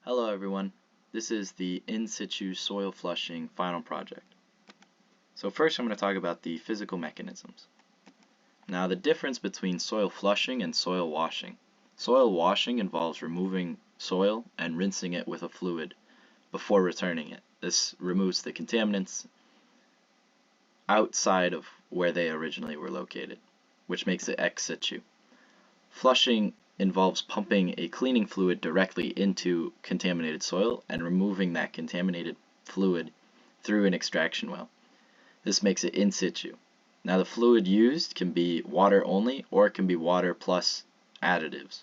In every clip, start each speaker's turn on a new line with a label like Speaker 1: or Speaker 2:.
Speaker 1: Hello everyone, this is the in-situ soil flushing final project. So first I'm going to talk about the physical mechanisms. Now the difference between soil flushing and soil washing. Soil washing involves removing soil and rinsing it with a fluid before returning it. This removes the contaminants outside of where they originally were located, which makes it ex situ. Flushing involves pumping a cleaning fluid directly into contaminated soil and removing that contaminated fluid through an extraction well. This makes it in situ. Now the fluid used can be water only or it can be water plus additives.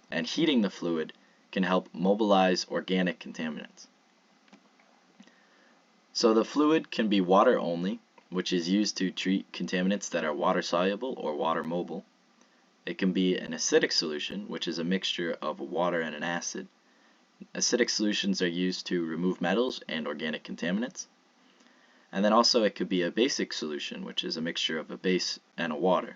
Speaker 1: And heating the fluid can help mobilize organic contaminants. So the fluid can be water only, which is used to treat contaminants that are water soluble or water mobile. It can be an acidic solution, which is a mixture of water and an acid. Acidic solutions are used to remove metals and organic contaminants. And then also it could be a basic solution, which is a mixture of a base and a water.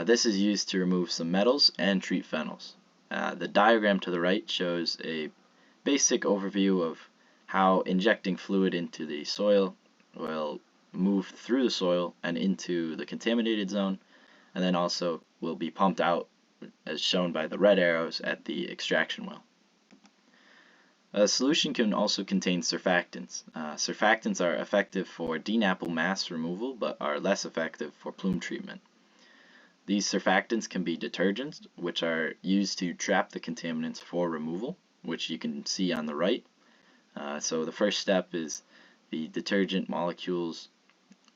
Speaker 1: This is used to remove some metals and treat phenols. The diagram to the right shows a basic overview of how injecting fluid into the soil will move through the soil and into the contaminated zone, and then also will be pumped out as shown by the red arrows at the extraction well. A solution can also contain surfactants. Surfactants are effective for DNAPL mass removal but are less effective for plume treatment. These surfactants can be detergents, which are used to trap the contaminants for removal, which you can see on the right. So the first step is the detergent molecules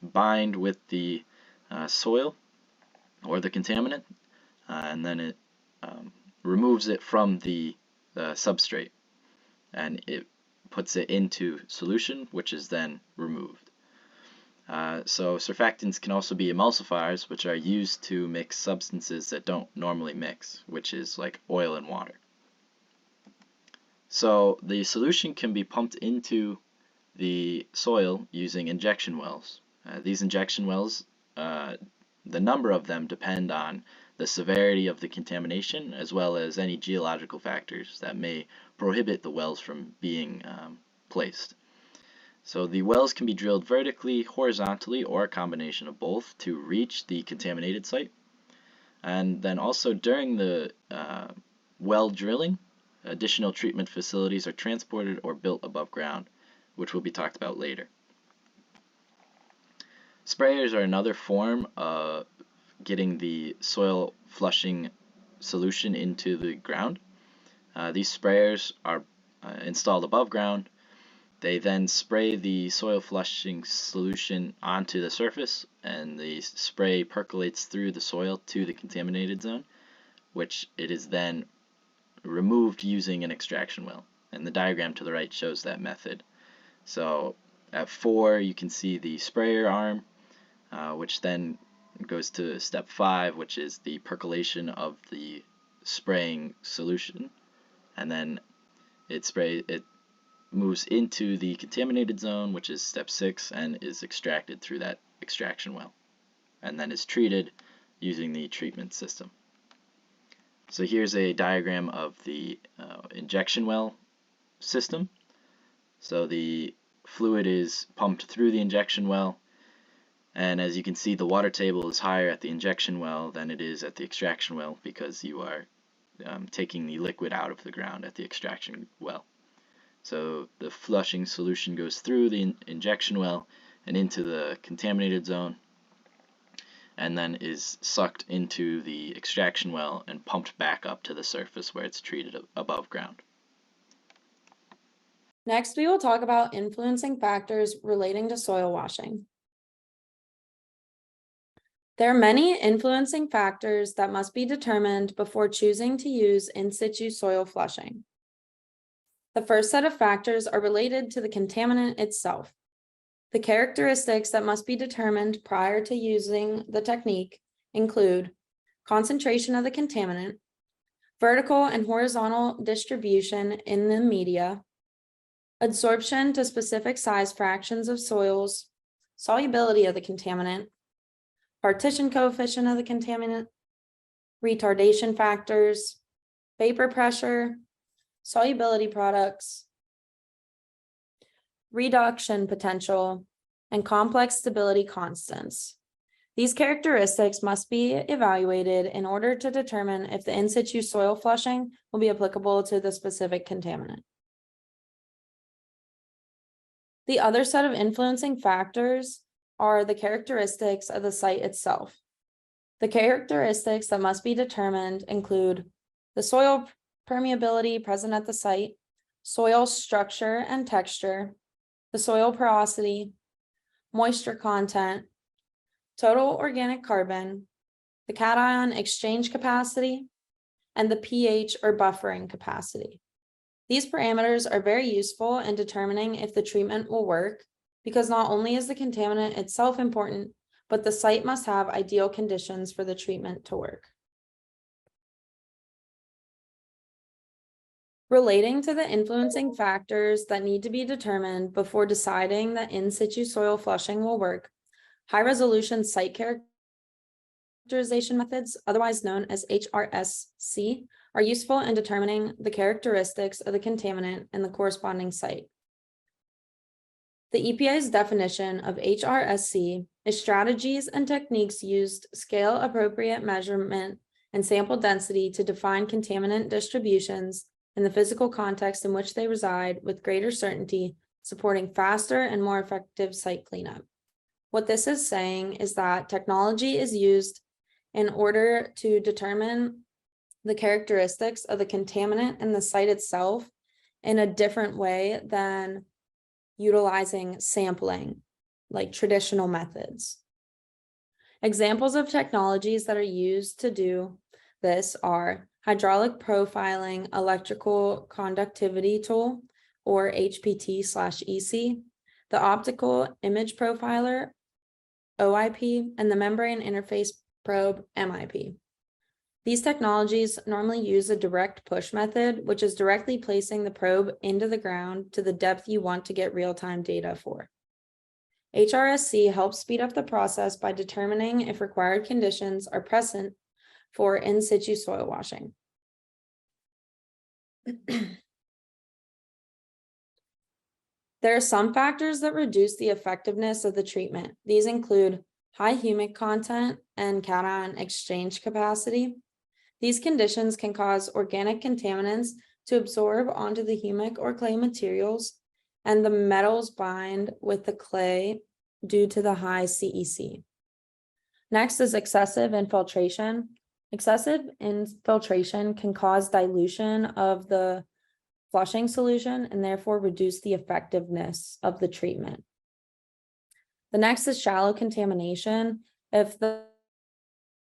Speaker 1: bind with the soil or the contaminant, and then it removes it from the substrate, and it puts it into solution, which is then removed. So surfactants can also be emulsifiers, which are used to mix substances that don't normally mix, which is like oil and water. So the solution can be pumped into the soil using injection wells. These injection wells, the number of them depend on the severity of the contamination as well as any geological factors that may prohibit the wells from being placed. So the wells can be drilled vertically, horizontally, or a combination of both to reach the contaminated site. And then also during the well drilling, additional treatment facilities are transported or built above ground, which will be talked about later. Sprayers are another form of getting the soil flushing solution into the ground. These sprayers are installed above ground. They then spray the soil flushing solution onto the surface, and the spray percolates through the soil to the contaminated zone, which it is then removed using an extraction well. And the diagram to the right shows that method. So at 4 you can see the sprayer arm, which then goes to step 5, which is the percolation of the spraying solution, and then it moves into the contaminated zone, which is step 6, and is extracted through that extraction well, and then is treated using the treatment system. So here's a diagram of the injection well system. So the fluid is pumped through the injection well, and as you can see, the water table is higher at the injection well than it is at the extraction well because you are taking the liquid out of the ground at the extraction well. So the flushing solution goes through the injection well and into the contaminated zone, and then is sucked into the extraction well and pumped back up to the surface where it's treated above ground.
Speaker 2: Next, we will talk about influencing factors relating to soil washing. There are many influencing factors that must be determined before choosing to use in-situ soil flushing. The first set of factors are related to the contaminant itself. The characteristics that must be determined prior to using the technique include concentration of the contaminant, vertical and horizontal distribution in the media, absorption to specific size fractions of soils, solubility of the contaminant, partition coefficient of the contaminant, retardation factors, vapor pressure, solubility products, reduction potential, and complex stability constants. These characteristics must be evaluated in order to determine if the in-situ soil flushing will be applicable to the specific contaminant. The other set of influencing factors are the characteristics of the site itself. The characteristics that must be determined include the soil permeability present at the site, soil structure and texture, the soil porosity, moisture content, total organic carbon, the cation exchange capacity, and the pH or buffering capacity. These parameters are very useful in determining if the treatment will work, because not only is the contaminant itself important, but the site must have ideal conditions for the treatment to work. Relating to the influencing factors that need to be determined before deciding that in-situ soil flushing will work, high-resolution site characterization methods, otherwise known as HRSC, are useful in determining the characteristics of the contaminant and the corresponding site. The EPA's definition of HRSC is strategies and techniques used scale-appropriate measurement and sample density to define contaminant distributions in the physical context in which they reside with greater certainty, supporting faster and more effective site cleanup. What this is saying is that technology is used in order to determine the characteristics of the contaminant in the site itself in a different way than utilizing sampling, like traditional methods. Examples of technologies that are used to do this are hydraulic profiling electrical conductivity tool, or HPT/EC, the optical image profiler, OIP, and the membrane interface probe, MIP. These technologies normally use a direct push method, which is directly placing the probe into the ground to the depth you want to get real-time data for. HRSC helps speed up the process by determining if required conditions are present for in-situ soil washing. There are some factors that reduce the effectiveness of the treatment. These include high humic content and cation exchange capacity. These conditions can cause organic contaminants to absorb onto the humic or clay materials, and the metals bind with the clay due to the high CEC. Next is excessive infiltration. Excessive infiltration can cause dilution of the flushing solution and therefore reduce the effectiveness of the treatment. The next is shallow contamination. If the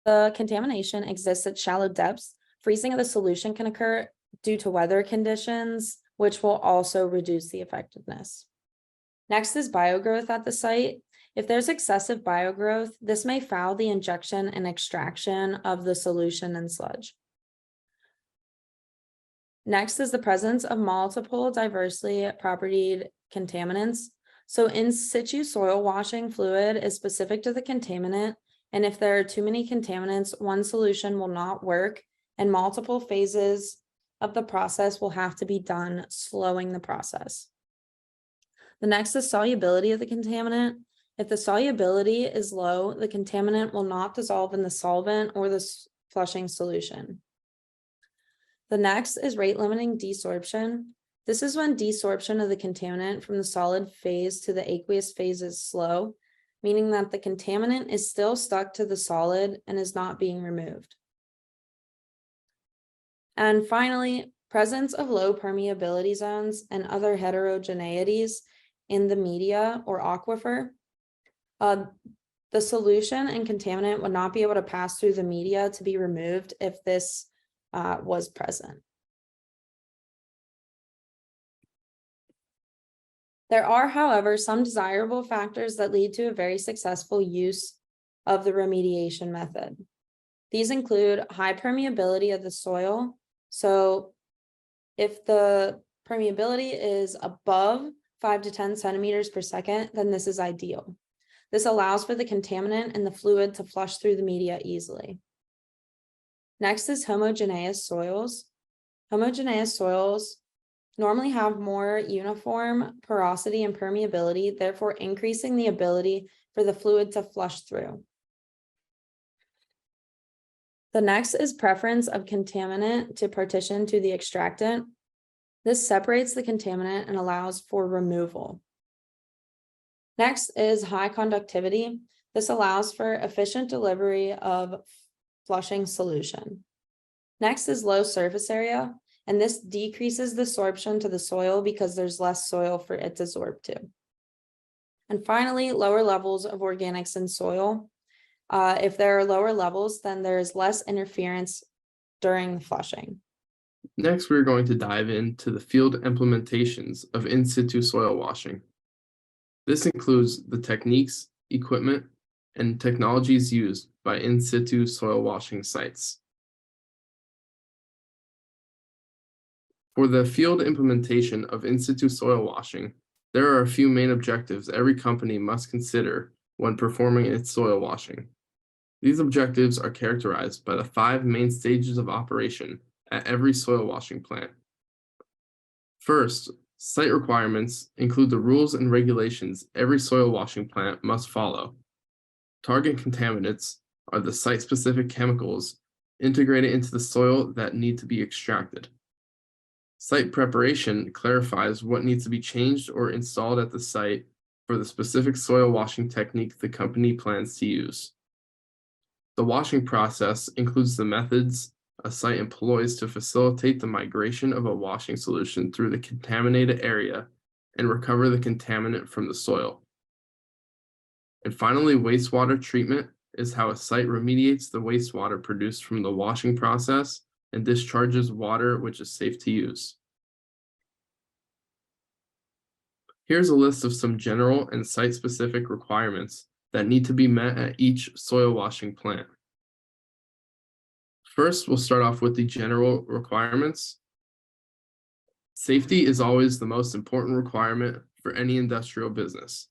Speaker 2: contamination exists at shallow depths, freezing of the solution can occur due to weather conditions, which will also reduce the effectiveness. Next is biogrowth at the site. If there's excessive biogrowth, this may foul the injection and extraction of the solution and sludge. Next is the presence of multiple diversely propertied contaminants. So in-situ soil washing fluid is specific to the contaminant, and if there are too many contaminants, one solution will not work, and multiple phases of the process will have to be done, slowing the process. The next is solubility of the contaminant. If the solubility is low, the contaminant will not dissolve in the solvent or the flushing solution. The next is rate limiting desorption. This is when desorption of the contaminant from the solid phase to the aqueous phase is slow, meaning that the contaminant is still stuck to the solid and is not being removed. And finally, presence of low permeability zones and other heterogeneities in the media or aquifer. The solution and contaminant would not be able to pass through the media to be removed if this was present. There are, however, some desirable factors that lead to a very successful use of the remediation method. These include high permeability of the soil. So if the permeability is above 5 to 10 centimeters per second, then this is ideal. This allows for the contaminant and the fluid to flush through the media easily. Next is homogeneous soils. Homogeneous soils normally have more uniform porosity and permeability, therefore increasing the ability for the fluid to flush through. The next is preference of contaminant to partition to the extractant. This separates the contaminant and allows for removal. Next is high conductivity. This allows for efficient delivery of flushing solution. Next is low surface area, and this decreases the sorption to the soil because there's less soil for it to absorb to. And finally, lower levels of organics in soil. If there are lower levels, then there's less interference during flushing.
Speaker 3: Next, we're going to dive into the field implementations of in-situ soil washing. This includes the techniques, equipment, and technologies used by in-situ soil washing sites. For the field implementation of in-situ soil washing, there are a few main objectives every company must consider when performing its soil washing. These objectives are characterized by the 5 main stages of operation at every soil washing plant. First, site requirements include the rules and regulations every soil washing plant must follow. Target contaminants are the site-specific chemicals integrated into the soil that need to be extracted. Site preparation clarifies what needs to be changed or installed at the site for the specific soil washing technique the company plans to use. The washing process includes the methods a site employs to facilitate the migration of a washing solution through the contaminated area and recover the contaminant from the soil. And finally, wastewater treatment is how a site remediates the wastewater produced from the washing process and discharges water which is safe to use. Here's a list of some general and site-specific requirements that need to be met at each soil washing plant. First, we'll start off with the general requirements. Safety is always the most important requirement for any industrial business.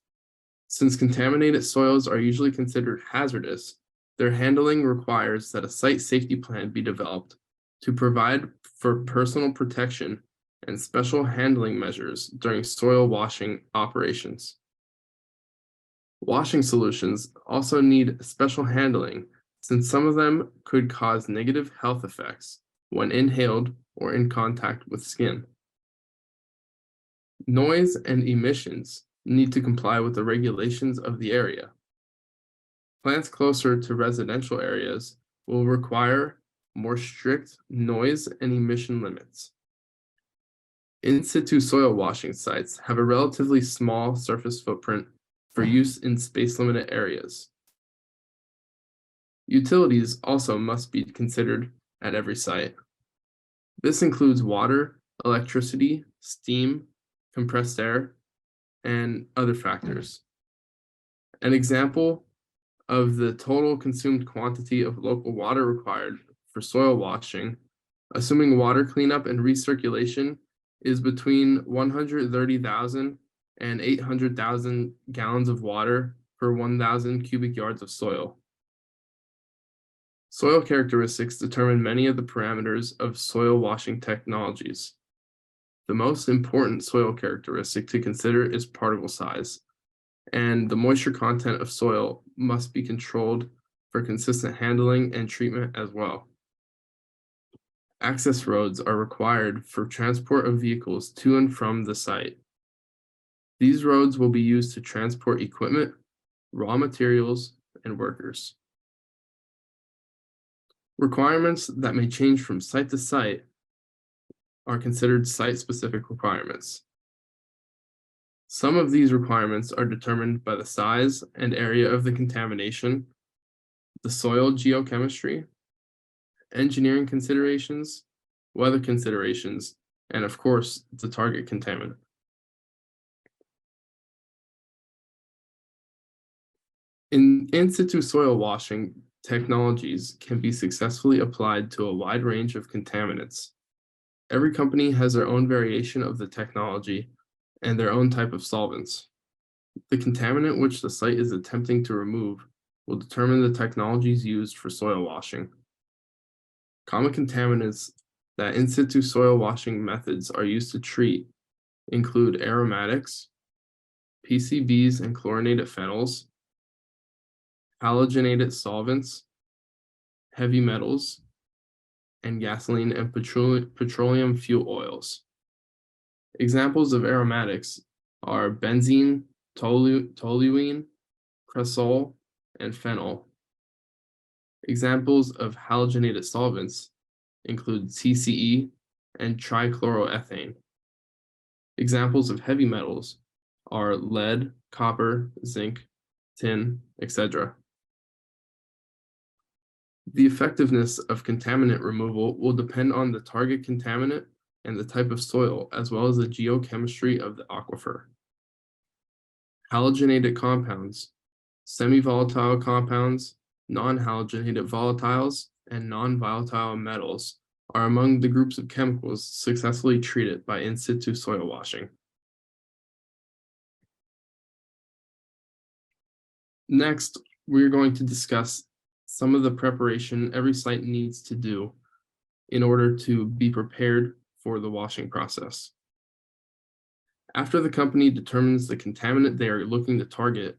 Speaker 3: Since contaminated soils are usually considered hazardous, their handling requires that a site safety plan be developed to provide for personal protection and special handling measures during soil washing operations. Washing solutions also need special handling since some of them could cause negative health effects when inhaled or in contact with skin. Noise and emissions need to comply with the regulations of the area. Plants closer to residential areas will require more strict noise and emission limits. In-situ soil washing sites have a relatively small surface footprint for use in space-limited areas. Utilities also must be considered at every site. This includes water, electricity, steam, compressed air, and other factors. An example of the total consumed quantity of local water required for soil washing, assuming water cleanup and recirculation, is between 130,000 and 800,000 gallons of water per 1,000 cubic yards of soil. Soil characteristics determine many of the parameters of soil washing technologies. The most important soil characteristic to consider is particle size, and the moisture content of soil must be controlled for consistent handling and treatment as well. Access roads are required for transport of vehicles to and from the site. These roads will be used to transport equipment, raw materials, and workers. Requirements that may change from site to site are considered site-specific requirements. Some of these requirements are determined by the size and area of the contamination, the soil geochemistry, engineering considerations, weather considerations, and of course, the target contaminant. In-situ soil washing technologies can be successfully applied to a wide range of contaminants. Every company has their own variation of the technology and their own type of solvents. The contaminant which the site is attempting to remove will determine the technologies used for soil washing. Common contaminants that in-situ soil washing methods are used to treat include aromatics, PCBs and chlorinated phenols, halogenated solvents, heavy metals, and gasoline and petroleum fuel oils. Examples of aromatics are benzene, toluene, cresol, and phenol. Examples of halogenated solvents include TCE and trichloroethane. Examples of heavy metals are lead, copper, zinc, tin, etc. The effectiveness of contaminant removal will depend on the target contaminant and the type of soil, as well as the geochemistry of the aquifer. Halogenated compounds, semi-volatile compounds, non-halogenated volatiles, and non-volatile metals are among the groups of chemicals successfully treated by in-situ soil washing. Next, we're going to discuss some of the preparation every site needs to do in order to be prepared for the washing process. After the company determines the contaminant they are looking to target,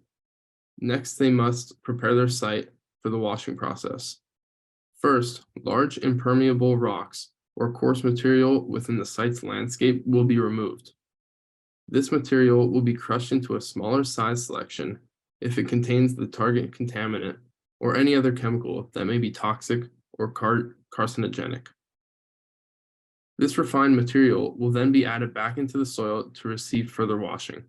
Speaker 3: next they must prepare their site for the washing process. First, large impermeable rocks or coarse material within the site's landscape will be removed. This material will be crushed into a smaller size selection if it contains the target contaminant or any other chemical that may be toxic or carcinogenic. This refined material will then be added back into the soil to receive further washing.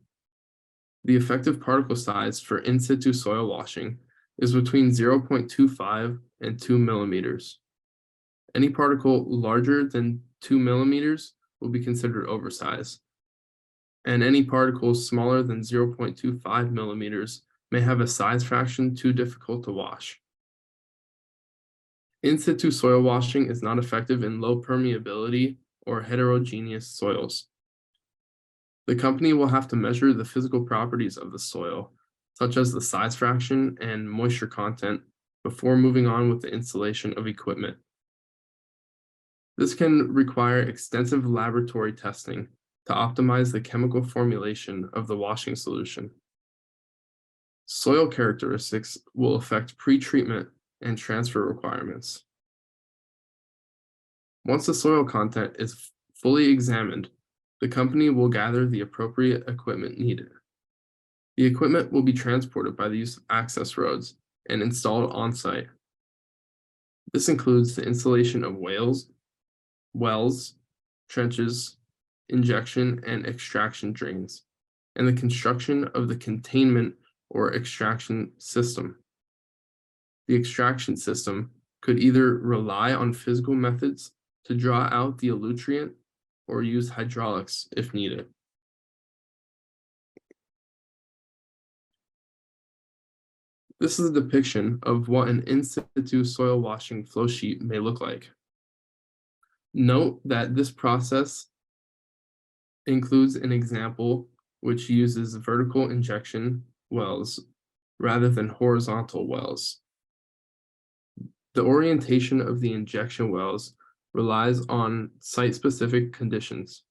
Speaker 3: The effective particle size for in-situ soil washing is between 0.25 and 2 millimeters. Any particle larger than 2 millimeters will be considered oversize, and any particles smaller than 0.25 millimeters may have a size fraction too difficult to wash. In-situ soil washing is not effective in low permeability or heterogeneous soils. The company will have to measure the physical properties of the soil, such as the size fraction and moisture content, before moving on with the installation of equipment. This can require extensive laboratory testing to optimize the chemical formulation of the washing solution. Soil characteristics will affect pre-treatment and transfer requirements. Once the soil content is fully examined, the company will gather the appropriate equipment needed. The equipment will be transported by the use of access roads and installed on-site. This includes the installation of wells, trenches, injection and extraction drains, and the construction of the containment or extraction system. The extraction system could either rely on physical methods to draw out the elutrient or use hydraulics if needed. This is a depiction of what an in-situ soil washing flow sheet may look like. Note that this process includes an example which uses vertical injection wells rather than horizontal wells. The orientation of the injection wells relies on site-specific conditions.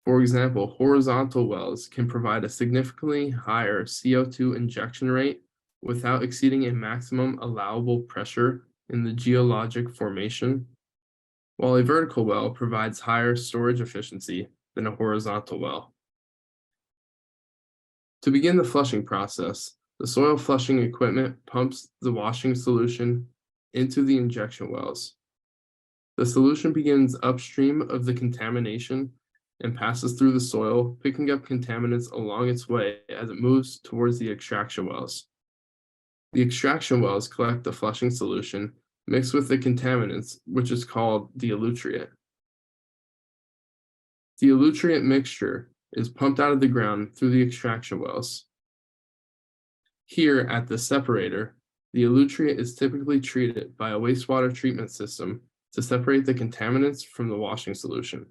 Speaker 3: For example, horizontal wells can provide a significantly higher CO2 injection rate without exceeding a maximum allowable pressure in the geologic formation, while a vertical well provides higher storage efficiency than a horizontal well. To begin the flushing process, the soil flushing equipment pumps the washing solution into the injection wells. The solution begins upstream of the contamination and passes through the soil, picking up contaminants along its way as it moves towards the extraction wells. The extraction wells collect the flushing solution mixed with the contaminants, which is called the elutrient. The elutrient mixture is pumped out of the ground through the extraction wells. Here at the separator, the elutrient is typically treated by a wastewater treatment system to separate the contaminants from the washing solution.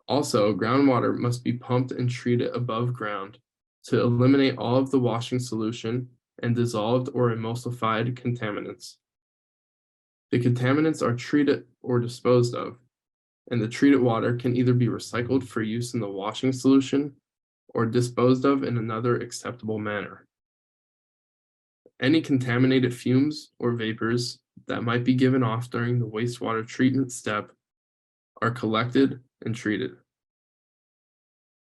Speaker 3: Also, groundwater must be pumped and treated above ground to eliminate all of the washing solution and dissolved or emulsified contaminants. The contaminants are treated or disposed of, and the treated water can either be recycled for use in the washing solution or disposed of in another acceptable manner. Any contaminated fumes or vapors that might be given off during the wastewater treatment step are collected and treated.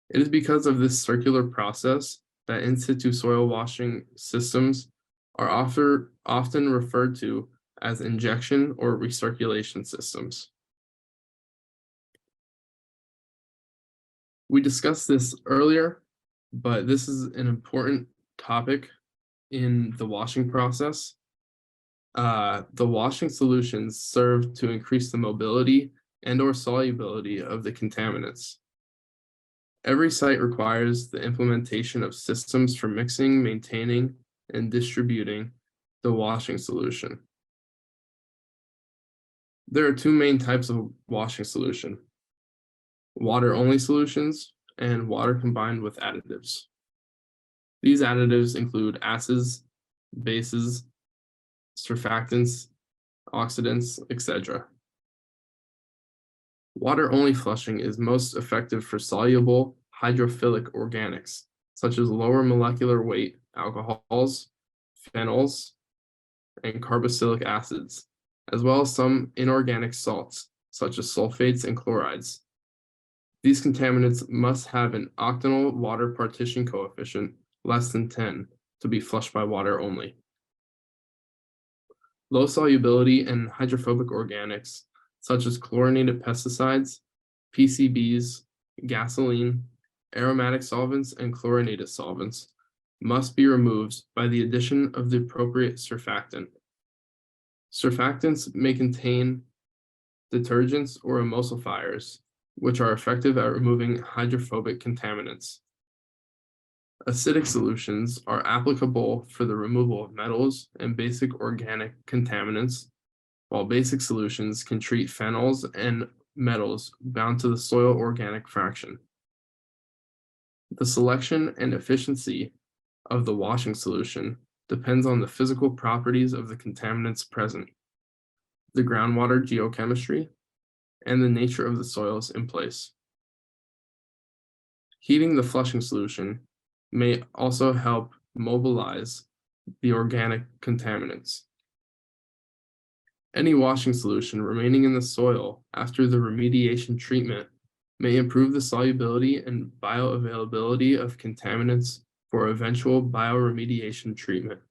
Speaker 3: It is because of this circular process that in-situ soil washing systems are often referred to as injection or recirculation systems. We discussed this earlier, but this is an important topic in the washing process. The washing solutions serve to increase the mobility and/or solubility of the contaminants. Every site requires the implementation of systems for mixing, maintaining, and distributing the washing solution. There are two main types of washing solution: water-only solutions and water combined with additives. These additives include acids, bases, surfactants, oxidants, etc. Water-only flushing is most effective for soluble hydrophilic organics, such as lower molecular weight alcohols, phenols, and carboxylic acids, as well as some inorganic salts, such as sulfates and chlorides. These contaminants must have an octanol water partition coefficient less than 10 to be flushed by water only. Low solubility and hydrophobic organics, such as chlorinated pesticides, PCBs, gasoline, aromatic solvents, and chlorinated solvents, must be removed by the addition of the appropriate surfactant. Surfactants may contain detergents or emulsifiers, which are effective at removing hydrophobic contaminants. Acidic solutions are applicable for the removal of metals and basic organic contaminants, while basic solutions can treat phenols and metals bound to the soil organic fraction. The selection and efficiency of the washing solution depends on the physical properties of the contaminants present, the groundwater geochemistry, and the nature of the soils in place. Heating the flushing solution may also help mobilize the organic contaminants. Any washing solution remaining in the soil after the remediation treatment may improve the solubility and bioavailability of contaminants for eventual bioremediation treatment.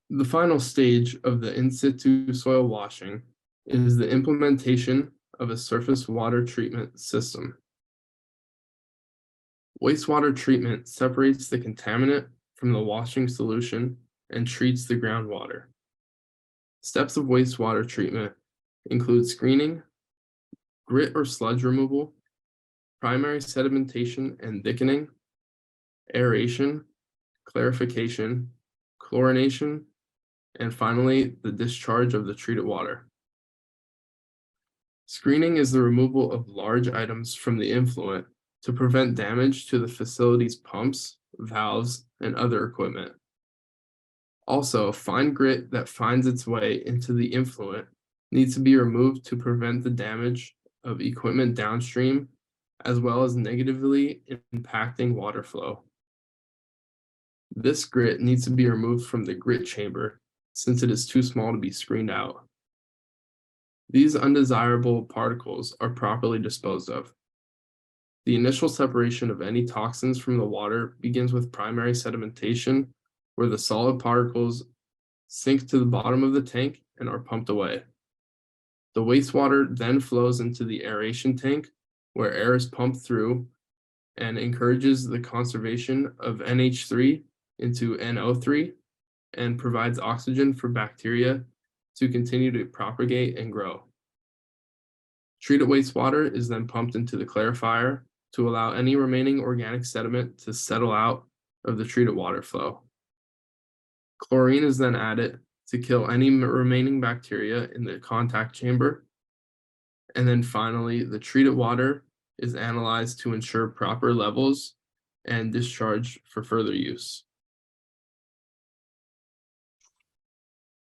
Speaker 3: The final stage of the in-situ soil washing is the implementation of a surface water treatment system. Wastewater treatment separates the contaminant from the washing solution and treats the groundwater. Steps of wastewater treatment include screening, grit or sludge removal, primary sedimentation and thickening, aeration, clarification, chlorination, and finally, the discharge of the treated water. Screening is the removal of large items from the influent to prevent damage to the facility's pumps, valves, and other equipment. Also, fine grit that finds its way into the influent needs to be removed to prevent the damage of equipment downstream, as well as negatively impacting water flow. This grit needs to be removed from the grit chamber since it is too small to be screened out. These undesirable particles are properly disposed of. The initial separation of any toxins from the water begins with primary sedimentation, where the solid particles sink to the bottom of the tank and are pumped away. The wastewater then flows into the aeration tank, where air is pumped through and encourages the conservation of NH3 into NO3 and provides oxygen for bacteria to continue to propagate and grow. Treated wastewater is then pumped into the clarifier to allow any remaining organic sediment to settle out of the treated water flow. Chlorine is then added to kill any remaining bacteria in the contact chamber. And then finally, the treated water is analyzed to ensure proper levels and discharge for further use.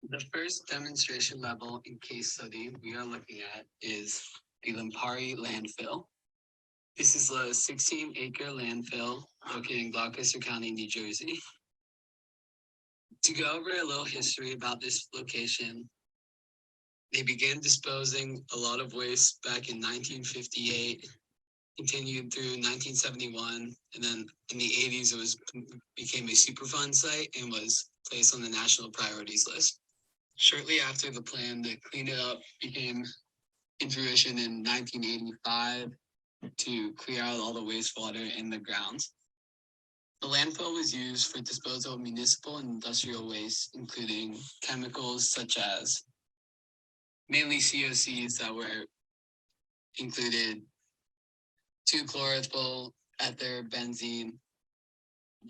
Speaker 4: The first demonstration level in case study we are looking at is the Limpari landfill. This is a 16-acre landfill located in Gloucester County, New Jersey. To go over a little history about this location, they began disposing a lot of waste back in 1958, continued through 1971, and then in the 80s became a Superfund site and was placed on the national priorities list. Shortly after the plan to clean it up became in fruition in 1985 to clear out all the wastewater in the grounds. The landfill was used for disposal of municipal and industrial waste, including chemicals such as mainly COCs that were included 2-chlorophyll ether, benzene,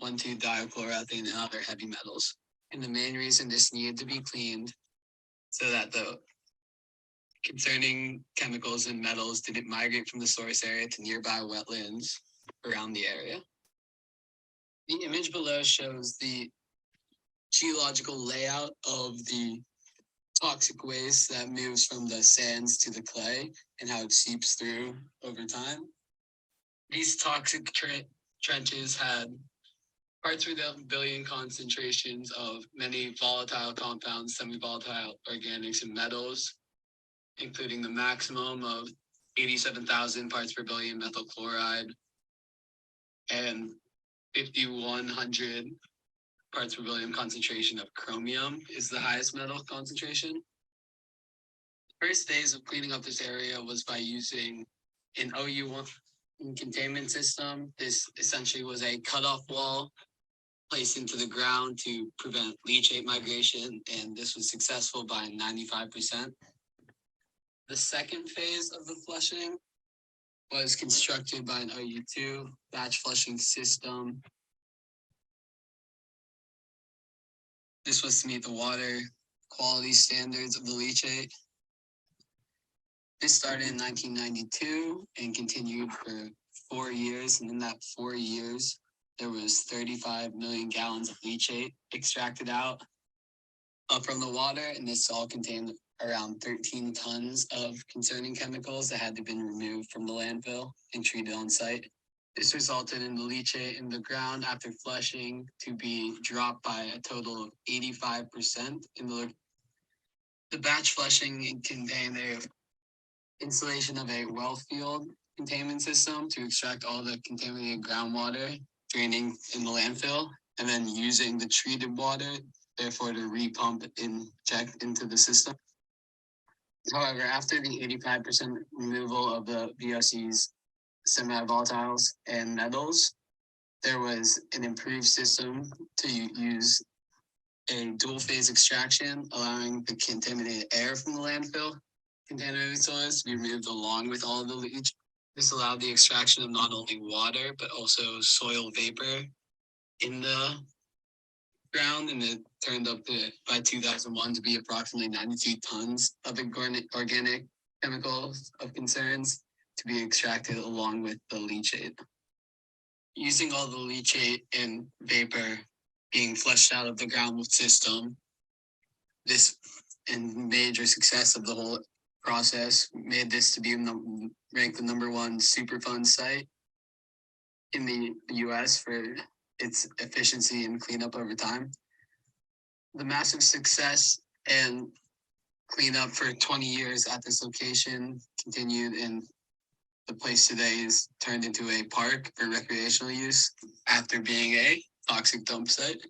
Speaker 4: 1,2-diochloroethane, and other heavy metals. And the main reason this needed to be cleaned so that the concerning chemicals and metals didn't migrate from the source area to nearby wetlands around the area. The image below shows the geological layout of the toxic waste that moves from the sands to the clay and how it seeps through over time. These toxic trenches had parts per billion concentrations of many volatile compounds, semi-volatile organics, and metals, including the maximum of 87,000 parts per billion methyl chloride and 5,100 parts per billion concentration of chromium is the highest metal concentration. The first phase of cleaning up this area was by using an OU1 containment system. This essentially was a cutoff wall placed into the ground to prevent leachate migration, and this was successful by 95%. The second phase of the flushing was constructed by an OU2 batch flushing system. This was to meet the water quality standards of the leachate. This started in 1992 and continued for 4 years. And in that 4 years, there was 35 million gallons of leachate extracted out from the water. And this all contained around 13 tons of concerning chemicals that had to be removed from the landfill and treated on site. This resulted in the leachate in the ground after flushing to be dropped by a total of 85%. The batch flushing contained a installation of a well field containment system to extract all the contaminated groundwater draining in the landfill, and then using the treated water, therefore to repump and inject into the system. However, after the 85% removal of the VOCs, semi-volatiles, and metals, there was an improved system to use a dual phase extraction, allowing the contaminated air from the landfill contaminated soils to be removed along with all the leach. This allowed the extraction of not only water, but also soil vapor in the ground, and it turned up to, by 2001, to be approximately 92 tons of organic chemicals of concerns to be extracted along with the leachate. Using all the leachate and vapor being flushed out of the ground system, this and major success of the whole process made this to be ranked the #1 Superfund site in the US for its efficiency and cleanup over time. The massive success and cleanup for 20 years at this location continued, and the place today is turned into a park for recreational use after being a toxic dump site.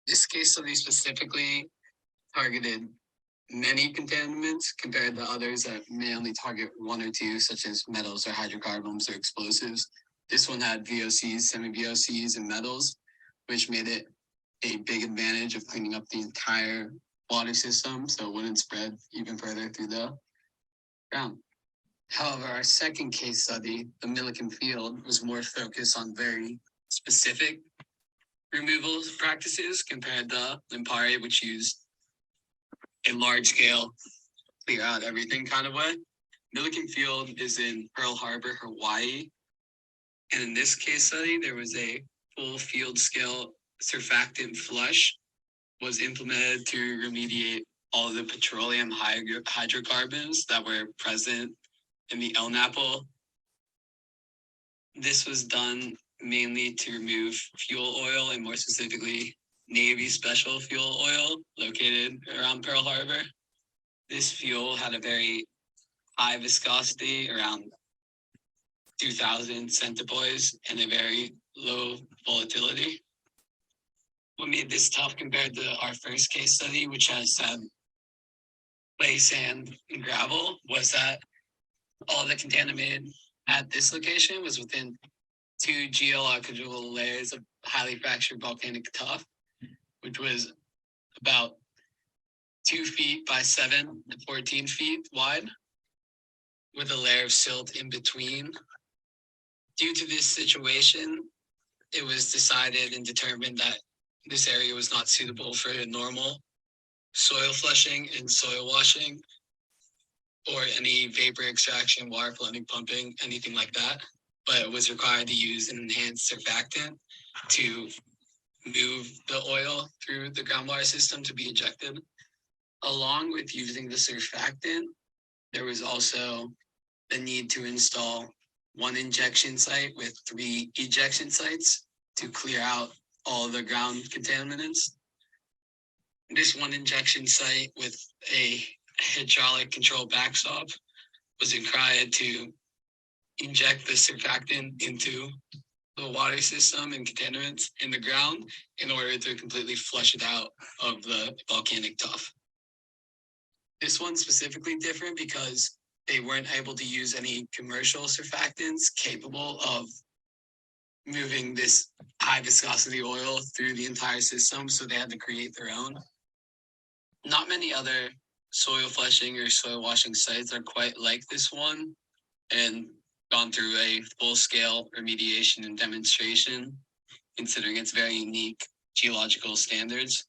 Speaker 4: This case study specifically targeted many contaminants compared to others that may only target 1 or 2, such as metals or hydrocarbons or explosives. This one had VOCs, semi-VOCs, and metals, which made it a big advantage of cleaning up the entire water system so it wouldn't spread even further through the ground. However, our second case study, the Milliken Field, was more focused on very specific removal practices compared to Limpari, which used a large-scale clear out everything kind of way. Milliken Field is in Pearl Harbor, Hawaii. And in this case study, there was a full field scale surfactant flush was implemented to remediate all of the petroleum hydrocarbons that were present in the LNAPL. This was done mainly to remove fuel oil, and more specifically, Navy special fuel oil located around Pearl Harbor. This fuel had a very high viscosity, around 2,000 centipoise, and a very low volatility. What made this tough compared to our first case study, which has clay, sand, and gravel, was that all the contaminated at this location was within 2 geological layers of highly fractured volcanic tuff, which was about 2 feet by 7 to 14 feet wide, with a layer of silt in between. Due to this situation, it was decided and determined that this area was not suitable for normal soil flushing and soil washing, or any vapor extraction, water flooding, pumping, anything like that. But it was required to use an enhanced surfactant to move the oil through the groundwater system to be injected. Along with using the surfactant, there was also the need to install 1 injection site with 3 ejection sites to clear out all the ground contaminants. This 1 injection site with a hydraulic control backstop was required to inject the surfactant into the water system and contaminants in the ground in order to completely flush it out of the volcanic tuff. This one's specifically different because they weren't able to use any commercial surfactants capable of moving this high viscosity oil through the entire system, so they had to create their own. Not many other soil flushing or soil washing sites are quite like this one, and gone through a full-scale remediation and demonstration, considering its very unique geological standards.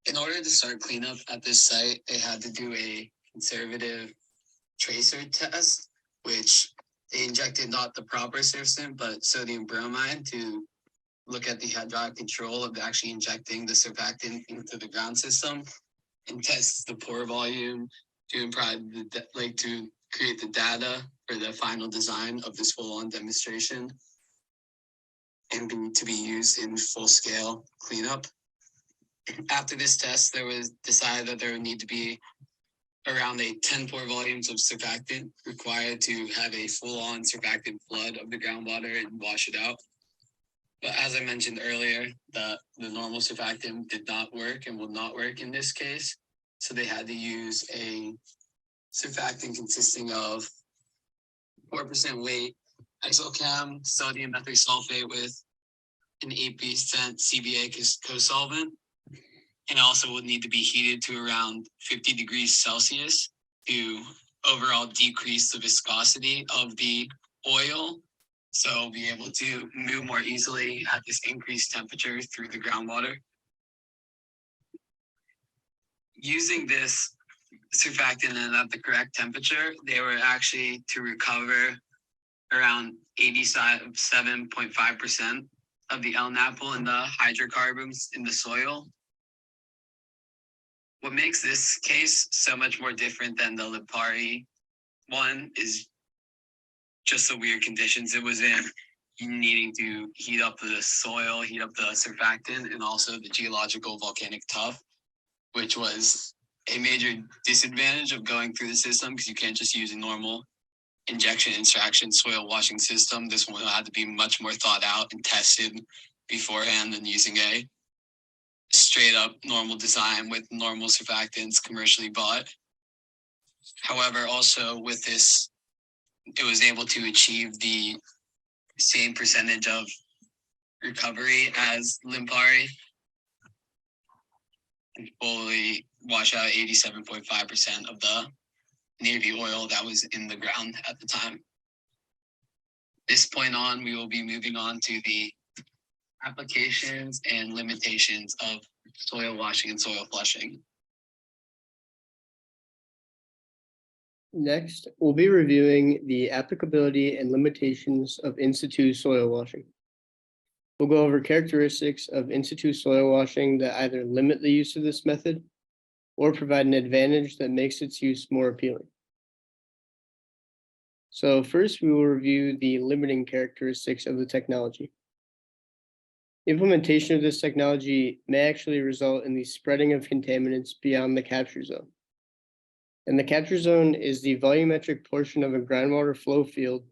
Speaker 4: In order to start cleanup at this site, they had to do a conservative tracer test, which they injected not the proper surfactant, but sodium bromide to look at the hydraulic control of actually injecting the surfactant into the ground system, and test the pore volume to to create the data for the final design of this full-on demonstration and to be used in full-scale cleanup. After this test, there was decided that there would need to be around 10 pore volumes of surfactant required to have a full-on surfactant flood of the groundwater and wash it out. But as I mentioned earlier, the normal surfactant did not work and will not work in this case. So they had to use a surfactant consisting of 4% weight isocam sodium methylsulfate with an 8% CBA co-solvent, and also would need to be heated to around 50 degrees Celsius to overall decrease the viscosity of the oil, so be able to move more easily at this increased temperature through the groundwater. Using this surfactant and at the correct temperature, they were actually to recover around 87.5% of the LNAPL and the hydrocarbons in the soil. What makes this case so much more different than the Lipari one is just the weird conditions it was in, needing to heat up the soil, heat up the surfactant, and also the geological volcanic tuff, which was a major disadvantage of going through the system because you can't just use a normal injection extraction soil washing system. This one had to be much more thought out and tested beforehand than using a straight up normal design with normal surfactants commercially bought. However, also with this, it was able to achieve the same percentage of recovery as Limpari and fully wash out 87.5% of the Navy oil that was in the ground at the time. This point on, we will be moving on to the applications and limitations of soil washing and soil flushing.
Speaker 5: Next, we'll be reviewing the applicability and limitations of in-situ soil washing. We'll go over characteristics of in-situ soil washing that either limit the use of this method or provide an advantage that makes its use more appealing. So first, we will review the limiting characteristics of the technology. Implementation of this technology may actually result in the spreading of contaminants beyond the capture zone. And the capture zone is the volumetric portion of a groundwater flow field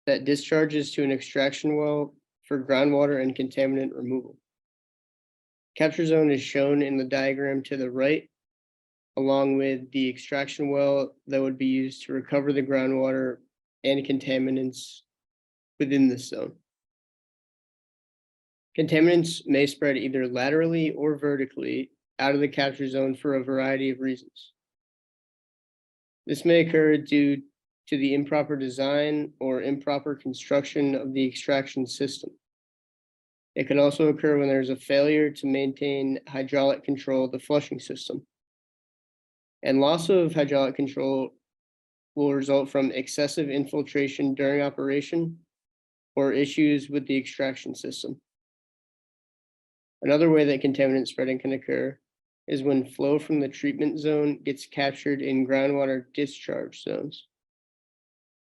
Speaker 5: that discharges to an extraction well for groundwater and contaminant removal. Capture zone is shown in the diagram to the right, along with the extraction well that would be used to recover the groundwater and contaminants within this zone. Contaminants may spread either laterally or vertically out of the capture zone for a variety of reasons. This may occur due to the improper design or improper construction of the extraction system. It can also occur when there's a failure to maintain hydraulic control of the flushing system. And loss of hydraulic control will result from excessive infiltration during operation or issues with the extraction system. Another way that contaminant spreading can occur is when flow from the treatment zone gets captured in groundwater discharge zones.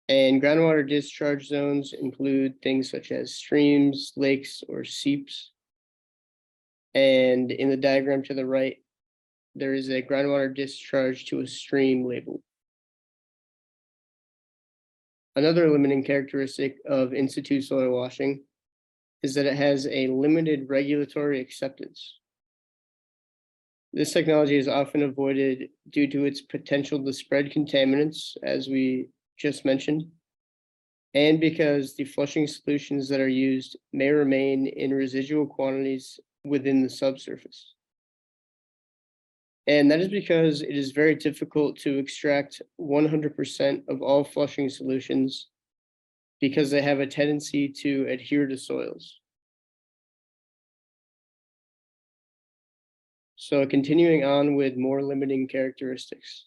Speaker 5: And groundwater discharge zones include things such as streams, lakes, or seeps. And in the diagram to the right, there is a groundwater discharge to a stream labeled. Another limiting characteristic of in-situ soil washing is that it has a limited regulatory acceptance. This technology is often avoided due to its potential to spread contaminants, as we just mentioned, and because the flushing solutions that are used may remain in residual quantities within the subsurface. And that is because it is very difficult to extract 100% of all flushing solutions because they have a tendency to adhere to soils. So continuing on with more limiting characteristics.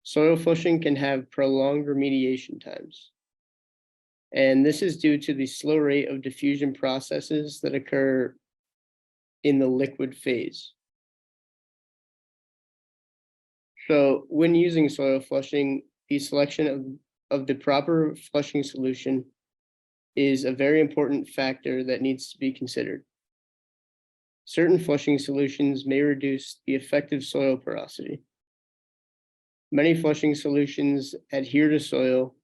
Speaker 5: Soil flushing can have prolonged remediation times. And this is due to the slow rate of diffusion processes that occur in the liquid phase. So when using soil flushing, the selection of the proper flushing solution is a very important factor that needs to be considered. Certain flushing solutions may reduce the effective soil porosity. Many flushing solutions adhere to soil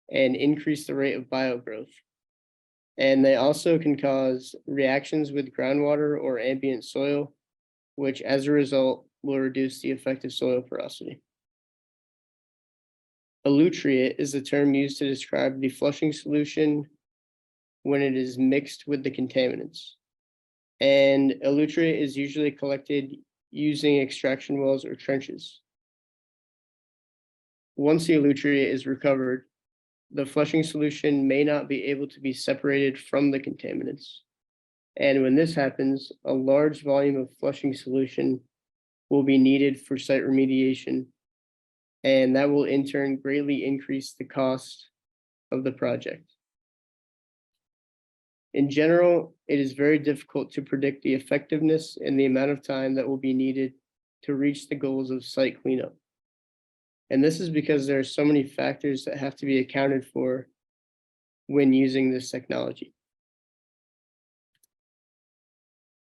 Speaker 5: and increase the rate of biogrowth. And they also can cause reactions with groundwater or ambient soil, which as a result will reduce the effective soil porosity. Elutriate is the term used to describe the flushing solution when it is mixed with the contaminants. And elutriate is usually collected using extraction wells or trenches. Once the elutriate is recovered, the flushing solution may not be able to be separated from the contaminants. And when this happens, a large volume of flushing solution will be needed for site remediation, and that will in turn greatly increase the cost of the project. In general, it is very difficult to predict the effectiveness and the amount of time that will be needed to reach the goals of site cleanup. And this is because there are so many factors that have to be accounted for when using this technology.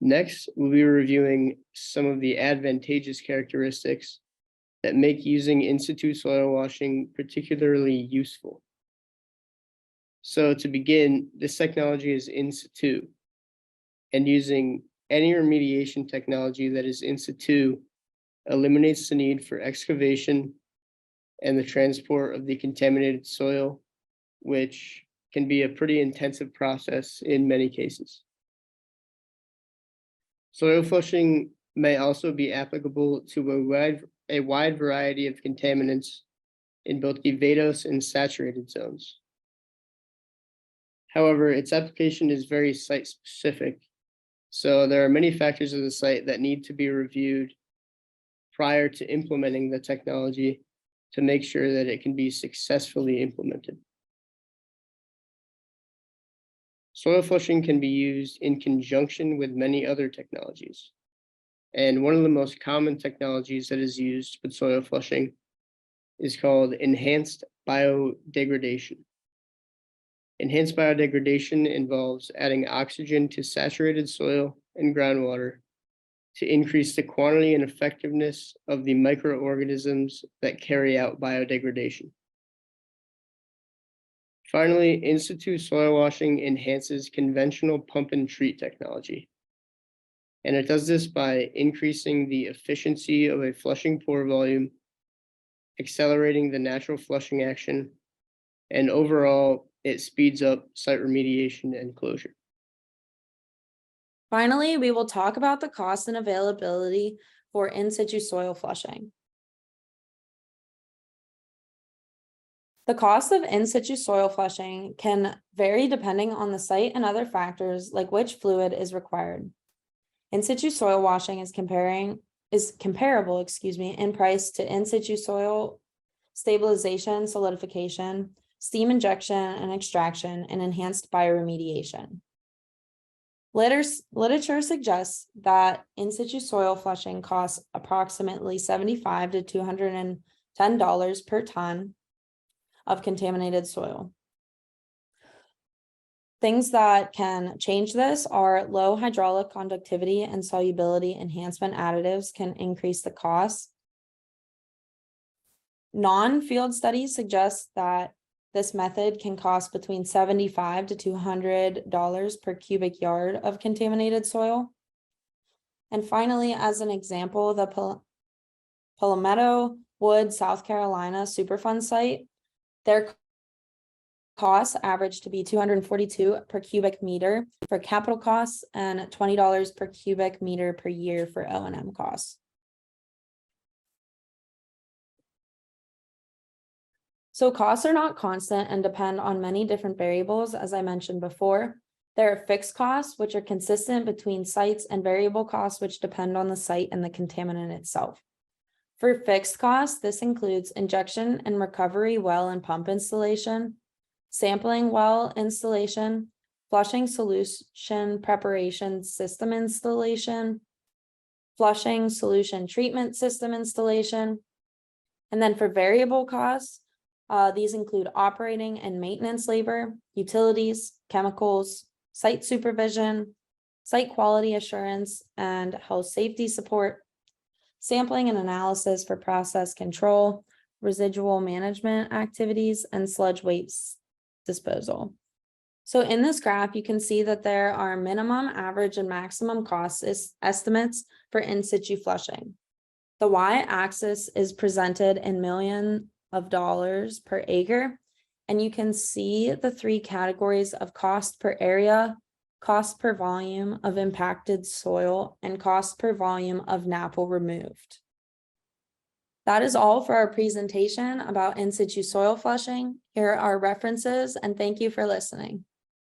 Speaker 5: Next, we'll be reviewing some of the advantageous characteristics that make using in-situ soil washing particularly useful. So to begin, this technology is in-situ, and using any remediation technology that is in-situ eliminates the need for excavation and the transport of the contaminated soil, which can be a pretty intensive process in many cases. Soil flushing may also be applicable to a wide variety of contaminants in both the vadose and saturated zones. However, its application is very site specific, so there are many factors of the site that need to be reviewed prior to implementing the technology to make sure that it can be successfully implemented. Soil flushing can be used in conjunction with many other technologies. And one of the most common technologies that is used with soil flushing is called enhanced biodegradation. Enhanced biodegradation involves adding oxygen to saturated soil and groundwater to increase the quantity and effectiveness of the microorganisms that carry out biodegradation. Finally, in-situ soil washing enhances conventional pump and treat technology. And it does this by increasing the efficiency of a flushing pore volume, accelerating the natural flushing action, and overall, it speeds up site remediation and closure.
Speaker 2: Finally, we will talk about the cost and availability for in-situ soil flushing. The cost of in-situ soil flushing can vary depending on the site and other factors like which fluid is required. In-situ soil washing is comparable, in price to in-situ soil stabilization, solidification, steam injection and extraction, and enhanced bioremediation. Literature suggests that in-situ soil flushing costs approximately $75 to $210 per ton of contaminated soil. Things that can change this are low hydraulic conductivity and solubility enhancement additives can increase the cost. Non-field studies suggest that this method can cost between $75 to $200 per cubic yard of contaminated soil. And finally, as an example, the Palmetto Wood, South Carolina Superfund site, their costs average to be $242 per cubic meter for capital costs and $20 per cubic meter per year for O&M costs. So costs are not constant and depend on many different variables, as I mentioned before. There are fixed costs, which are consistent between sites, and variable costs, which depend on the site and the contaminant itself. For fixed costs, this includes injection and recovery well and pump installation, sampling well installation, flushing solution preparation system installation, flushing solution treatment system installation. And then for variable costs, these include operating and maintenance labor, utilities, chemicals, site supervision, site quality assurance, and health safety support, sampling and analysis for process control, residual management activities, and sludge waste disposal. So in this graph, you can see that there are minimum, average, and maximum cost estimates for in-situ flushing. The y-axis is presented in millions of dollars per acre, and you can see the three categories of cost per area, cost per volume of impacted soil, and cost per volume of NAPL removed. That is all for our presentation about in-situ soil flushing. Here are references, and thank you for listening.